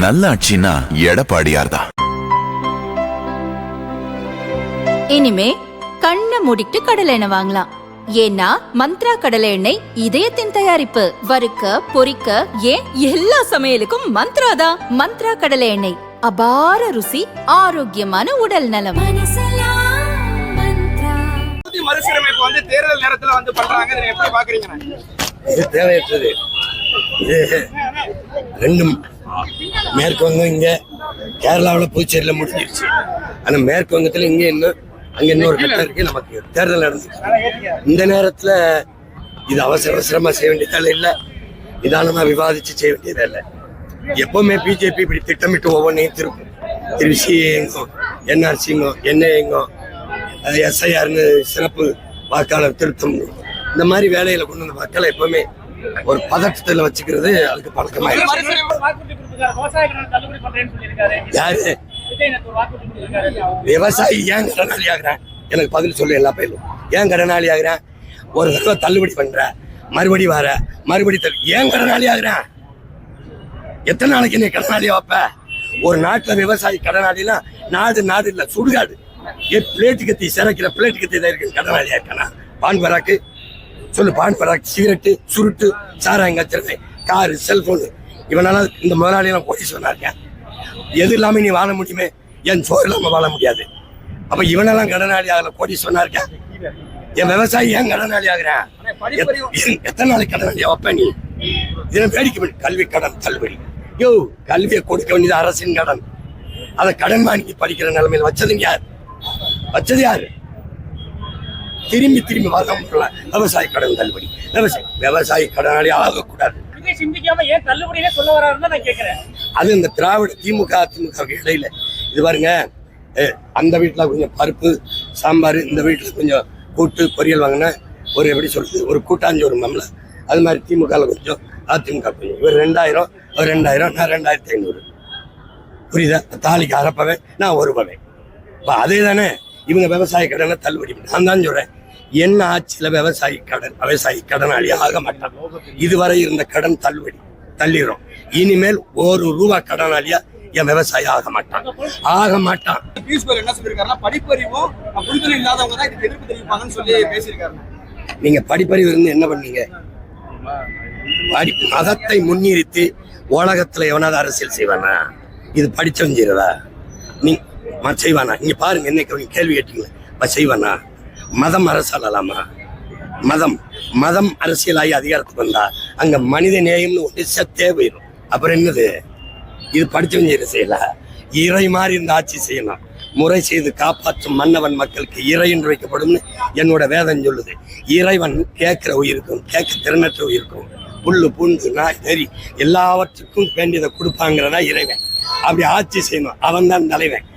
நல்ல ஆட்சினா எடப்பாடியார் தான். இனிமே கண்ணை மூடிட்டு கடலை எண்ணெய் வாங்கலாம். ஏன்னா மந்த்ரா கடலை எண்ணெய் இதயத்தின் தயாரிப்பு. வறுக்க பொரிக்க ஏன் எல்லா சமையலுக்கும் மந்த்ரா தான். மந்த்ரா கடலை எண்ணெய், அபார ருசி, ஆரோக்கியமான உடல் நலம். மறுசீரமைப்பு வந்து தேர்தல் நேரத்துல வந்து பண்றாங்க, இதை எப்படி பாக்குறீங்க? இது தேவையற்றது. இது ரெண்டும் மேற்கு வங்கம் இங்க கேரளாவில் புதுச்சேரியில் முடிஞ்சிருச்சு. ஆனா மேற்கு வங்கத்துல இங்க இன்னும் அங்க இன்னொரு கட்டம் இருக்கு. நமக்கு தேர்தல் நடந்துச்சு. இந்த நேரத்துல இது அவசர அவசரமா செய்ய வேண்டியதால இல்ல, நிதானமா விவாதிச்சு செய்ய வேண்டியதா இல்ல. எப்பவுமே பிஜேபி இப்படி திட்டமிட்டு ஒவ்வொன்றையும் திருப்பும். திரு சிஏங்கும் என்ஆர்சிங்கும் என்ஐங்கும் எஸ்ஐஆர்னு சிறப்பு வாக்காளர் திருத்தம், இந்த மாதிரி வேலையில கொண்டு வந்த மக்களை எப்பவுமே ஒரு பதட்டத்துல வச்சுக்கிறது அதுக்கு பழக்கமாயிடுச்சு. யாரு விவசாயி ஏன் கடனாளி ஆகுறேன்? எனக்கு பதில் சொல்லு. எல்லா பயிலும் ஏன் கடனாளி ஆகுறேன்? ஒரு தடவை தள்ளுபடி பண்ற, மறுபடி வர, மறுபடி ஏன் கடனாளி ஆகுறேன்? எத்தனை நாளைக்கு நீ கடனாளியா வைப்ப? ஒரு நாட்டுல விவசாயி கடனாளினா நாடு இல்ல, சுடுகாடு. பிளேட்டு கத்தி சிறக்கிற பிளேட்டு கத்தி தான் இருக்கு கடனாளியா இருக்கானா? பான் பராக்கு சொல்லு, பான் பராக்கு, சிகரெட்டு, சுருட்டு, சாராயம் கச்சிருந்தேன், காரு, செல்போனு, இவனால இந்த முதலாளியெல்லாம் கோடி சொன்னாருக்கேன். எது இல்லாம நீ வாழ முடியுமே, என் சோறு இல்லாம வாழ முடியாது. அப்ப இவனெல்லாம் கடனாளி ஆகல, கோடி சொன்னாருக்கேன். என் விவசாயி ஏன் கடனாளி ஆகுறேன்? எத்தனை நாளைக்கு கடனாளியா வைப்ப நீ? இதெல்லாம் வேடிக்கை பண்ணி கல்வி கடன் தள்ளுபடி. யோ, கல்வியை கொடுக்க வேண்டியது அரசின் கடன். அதை கடன் வாங்கி படிக்கிற நிலைமையில வச்சது யாரு? திரும்பி வர விவசாய கடன் தள்ளுபடி. விவசாய கடனாளி ஆகக்கூடாது. அது இந்த திராவிட திமுக இடையில இது பாருங்க, அந்த வீட்டுல கொஞ்சம் பருப்பு சாம்பார், இந்த வீட்டுல கொஞ்சம் கூட்டு பொரியல் வாங்கின ஒரு எப்படி சொல்றது ஒரு கூட்டாஞ்சோறு மம்ல, அது மாதிரி திமுக கொஞ்சம் அதிமுக கொஞ்சம். இவர் 2000, அவர் 2000, நான் 2500. புரியுதா? தாலிக்கு அரைப்பவன், நான் ஒருபவன். அதே தானே இவங்க விவசாய கடனை தள்ளுபடி. நான் தான் சொல்றேன், என்ன ஆட்சியில விவசாயி கடனாளி ஆக மாட்டான். இதுவரை இருந்த கடன் தள்ளிடும். இனிமேல் ₹1 கடனாளியா என் விவசாயி ஆக மாட்டான். என்ன சொல்லிருக்காருன்னா, படிப்பறிவும் புரிதல் இல்லாதவங்க தான் இதுக்கு எதிர்ப்பு தெரிவிப்பாங்கன்னு சொல்லி பேசியிருக்காரு. நீங்க படிப்பறிவு இருந்து என்ன பண்ணீங்க? மதத்தை முன்னிறுத்தி உலகத்துல எவனாவது அரசியல் செய்வானா? இது படிச்சவன் செய்யறதா? நீ செய்வானா? இங்க பாருங்க, என்னைக்கு கேள்வி கேட்டீங்களா? செய்வானா? மதம் அரசாலாமா? மதம் அரசியலாகி அதிகாரத்துக்கு வந்தா அங்க மனித நேயம்னு ஒன்று செத்தே போயிடும். அப்புறம் என்னது? இது படிச்சவன் செய்யற செய்யல. இறை மாதிரி இந்த ஆட்சி செய்யலாம். முறை செய்து காப்பாற்றும் மன்னவன் மக்களுக்கு இறை என்று வைக்கப்படும் என்னோட வேதம் சொல்லுது. இறைவன் கேட்கிற உயிருக்கும், கேட்க திறனற்ற உயிருக்கும், புல்லு பூண்டு நாய் நெறி எல்லாவற்றுக்கும் வேண்டியதை கொடுப்பாங்கிறதா இறைவன். அப்படி ஆட்சி செய்யணும். அவன் தான் தலைவன்.